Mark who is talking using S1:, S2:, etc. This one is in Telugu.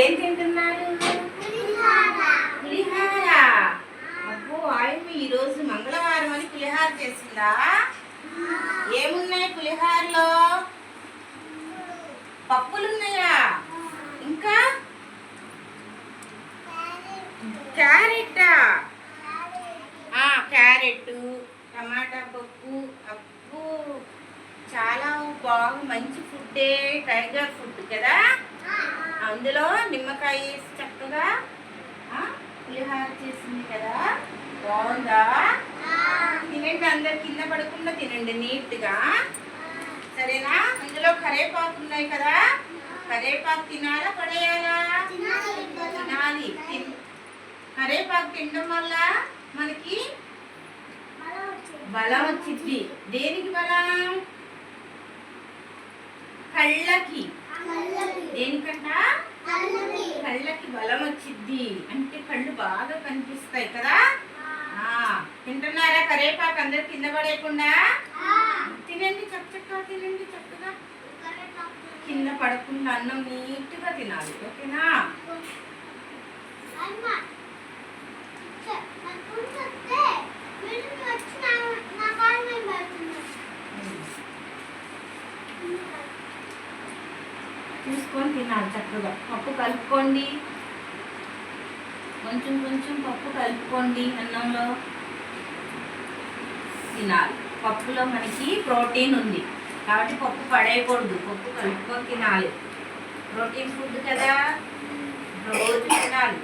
S1: ఏం తింటున్నారు? పులిహార. అబ్బో ఆయమ్మ ఈరోజు మంగళవారం అని పులిహార చేసిందా? ఏమున్నాయి పులిహారలో? పప్పులున్నాయా? ఇంకా క్యారెట్టా? క్యారెట్, టమాటా పప్పు. అప్పు చాలా బాగా మంచి ఫుడ్డే, టైగర్ ఫుడ్ కదా. అందులో నిమ్మకాయ వేసి చక్కగా పులిహార చేసింది కదా. బాగుందా? తినండి, అందరు కింద పడకుండా తినండి నీట్గా, సరేనా? అందులో కరేపాకు ఉన్నాయి కదా, కరేపాకు తినాలా పడేయాలా? తినాలి. కరేపాకు తినడం వల్ల మనకి బలం వచ్చింది. దేనికి బలం? కళ్ళకి. దేనికంట? కళ్ళకి బలం వచ్చింది. అంటే కళ్ళు బాగా కనిపిస్తాయి కదా. తింటున్నారా కరేపాకు? అందరు కింద పడేయకుండా తినండి, చక్కగా తినండి. చక్కగా కింద పడకుండా అన్నం నీట్గా తినాలి, ఓకేనా? చూసుకొని తినాలి చక్కగా. పప్పు కలుపుకోండి, కొంచెం కొంచెం పప్పు కలుపుకోండి, అన్నంలో తినాలి. పప్పులో మనకి ప్రోటీన్ ఉంది కాబట్టి పప్పు పడేయకూడదు, పప్పు కలుపుకొని తినాలి. ప్రోటీన్ ఫుడ్ కదా, రోజు తినాలి.